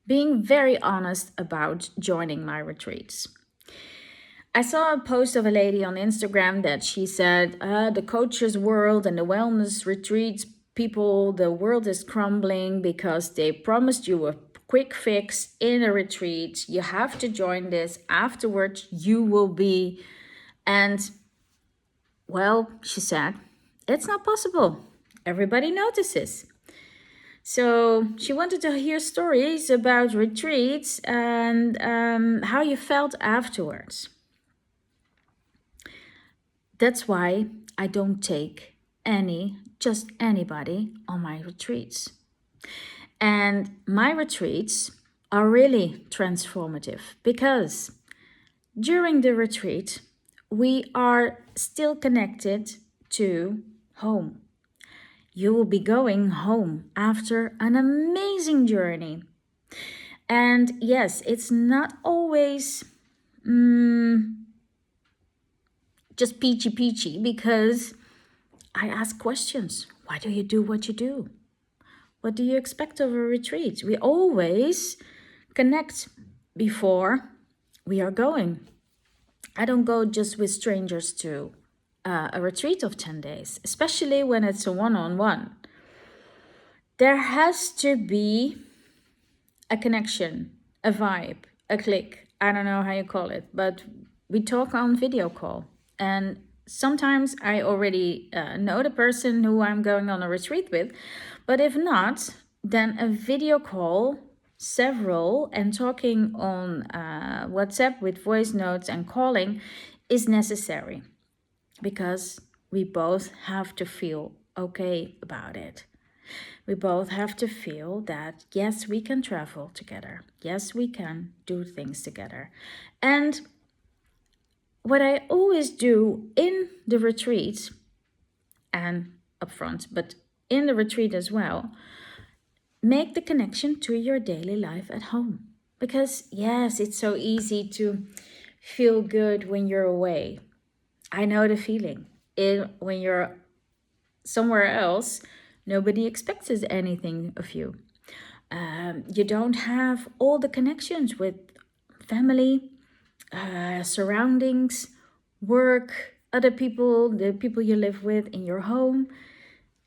being very honest about joining my retreats. I saw a post of a lady on Instagram that she said, the coaches world and the wellness retreats people, the world is crumbling because they promised you a quick fix in a retreat. You have to join this. Afterwards, you will be. And, well, she said, it's not possible. Everybody notices. So she wanted to hear stories about retreats and how you felt afterwards. That's why I don't take just anybody on my retreats. And my retreats are really transformative because during the retreat, we are still connected to home. You will be going home after an amazing journey. And yes, it's not always just peachy because I ask questions. Why do you do what you do? What do you expect of a retreat? We always connect before we are going. I don't go just with strangers to a retreat of 10 days, especially when it's a one-on-one. There has to be a connection, a vibe, a click. I don't know how you call it, but we talk on video call. And sometimes I already know the person who I'm going on a retreat with. But if not, then a video call, several, and talking on WhatsApp with voice notes and calling is necessary. Because we both have to feel okay about it. We both have to feel that, yes, we can travel together. Yes, we can do things together. And what I always do in the retreat and upfront, but in the retreat as well, make the connection to your daily life at home. Because yes, it's so easy to feel good when you're away. I know the feeling. When you're somewhere else, nobody expects anything of you. You don't have all the connections with family, surroundings, work, other people, the people you live with in your home.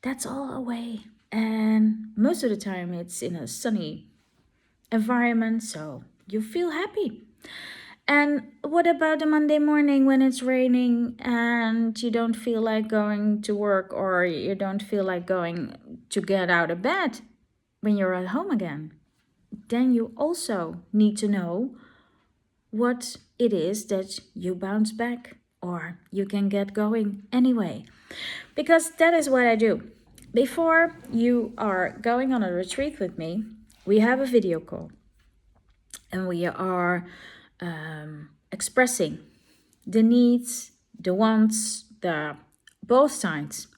That's all away. And most of the time it's in a sunny environment, so you feel happy. And what about the Monday morning when it's raining and you don't feel like going to work, or you don't feel like going to get out of bed when you're at home again? Then you also need to know what it is that you bounce back or you can get going anyway. Because that is what I do. Before you are going on a retreat with me, we have a video call and we are expressing the needs, the wants, the both sides.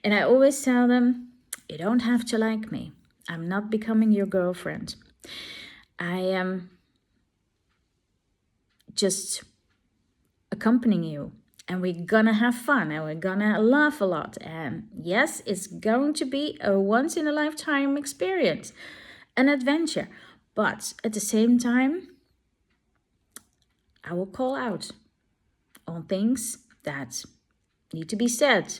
And I always tell them, you don't have to like me. I'm not becoming your girlfriend. I am just accompanying you. And we're gonna have fun and we're gonna laugh a lot. And yes, it's going to be a once in a lifetime experience, an adventure. But at the same time, I will call out on things that need to be said.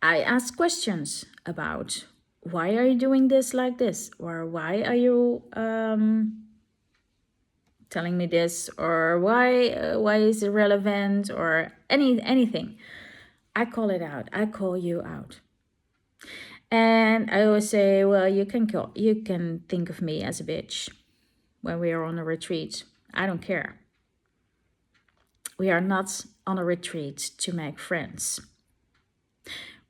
I ask questions about why are you doing this like this? Or why are you telling me this? Or why is it relevant? Or anything. I call it out. I call you out. And I always say, well, you can think of me as a bitch when we are on a retreat. I don't care. We are not on a retreat to make friends.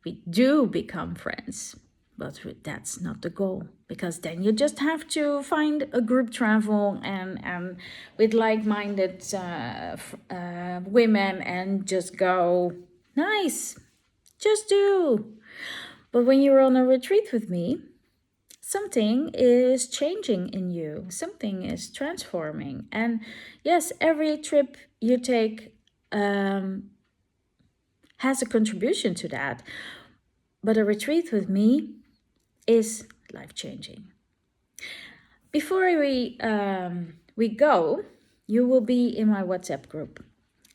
We do become friends, but that's not the goal, because then you just have to find a group travel and with like-minded women and just go, nice, just do. But when you're on a retreat with me, something is changing in you. Something is transforming. And yes, every trip you take has a contribution to that. But a retreat with me is life-changing. Before we go, you will be in my WhatsApp group,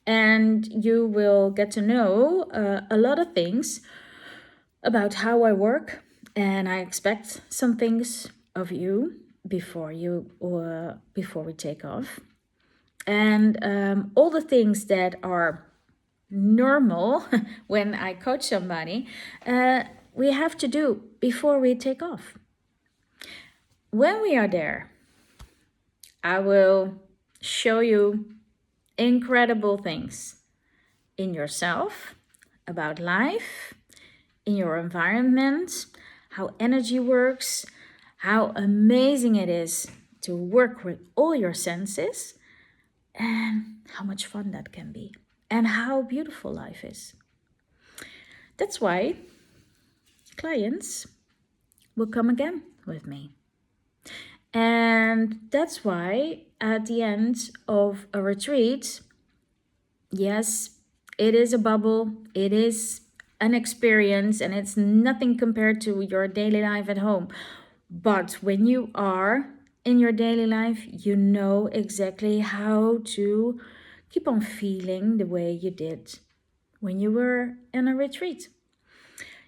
and you will get to know a lot of things about how I work, and I expect some things of you before we take off, and all the things that are normal when I coach somebody, we have to do before we take off. When we are there, I will show you incredible things in yourself, about life, in your environment, how energy works, how amazing it is to work with all your senses, and how much fun that can be, and how beautiful life is. That's why clients will come again with me. And that's why at the end of a retreat, yes, it is a bubble, it is an experience, and it's nothing compared to your daily life at home. But when you are in your daily life, you know exactly how to keep on feeling the way you did when you were in a retreat.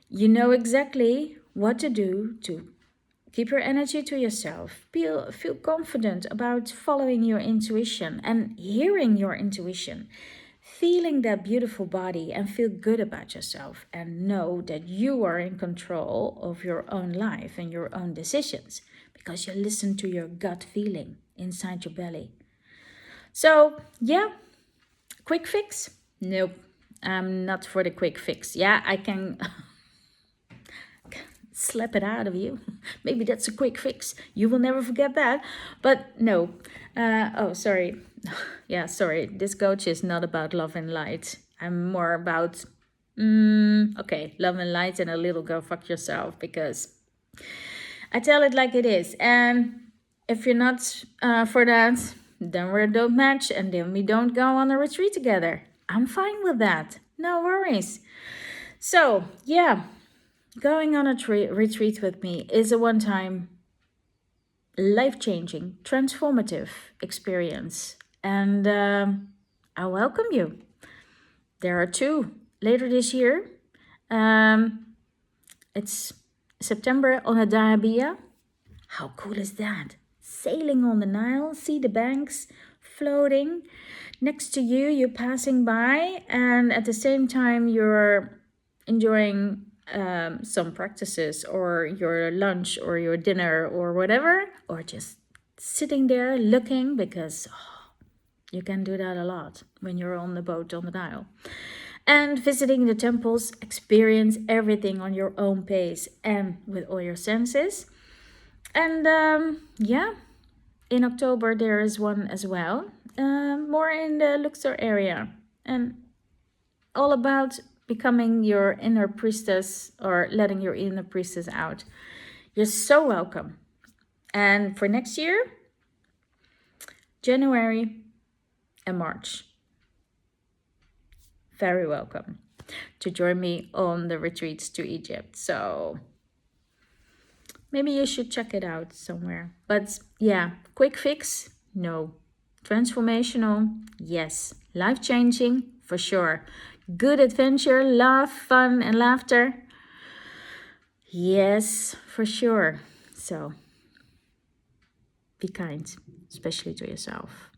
You know exactly what to do to keep your energy to yourself. Feel confident about following your intuition and hearing your intuition. Feeling that beautiful body and feel good about yourself, and know that you are in control of your own life and your own decisions because you listen to your gut feeling inside your belly. So, yeah, quick fix? Nope, I'm not for the quick fix. Yeah, I can slap it out of you. Maybe that's a quick fix. You will never forget that. But no. Oh, sorry. Yeah, sorry. This coach is not about love and light. I'm more about, okay, love and light and a little go fuck yourself, because I tell it like it is. And if you're not for that, then we don't match, and then we don't go on a retreat together. I'm fine with that. No worries. So, yeah. Going on a retreat with me is a one-time, life-changing, transformative experience. And I welcome you. There are two later this year. It's September on a Dahabiya. How cool is that? Sailing on the Nile, see the banks floating next to you, you're passing by, and at the same time you're enjoying some practices or your lunch or your dinner or whatever, or just sitting there looking, because you can do that a lot when you're on the boat on the Nile. And visiting the temples, experience everything on your own pace and with all your senses. And yeah, in October there is one as well, more in the Luxor area, and all about becoming your inner priestess, or letting your inner priestess out. You're so welcome. And for next year, January and March, very welcome to join me on the retreats to Egypt. So maybe you should check it out somewhere. But yeah, quick fix? No. Transformational? Yes. Life-changing? For sure. Good adventure, love, fun, and laughter? Yes, for sure. So be kind, especially to yourself.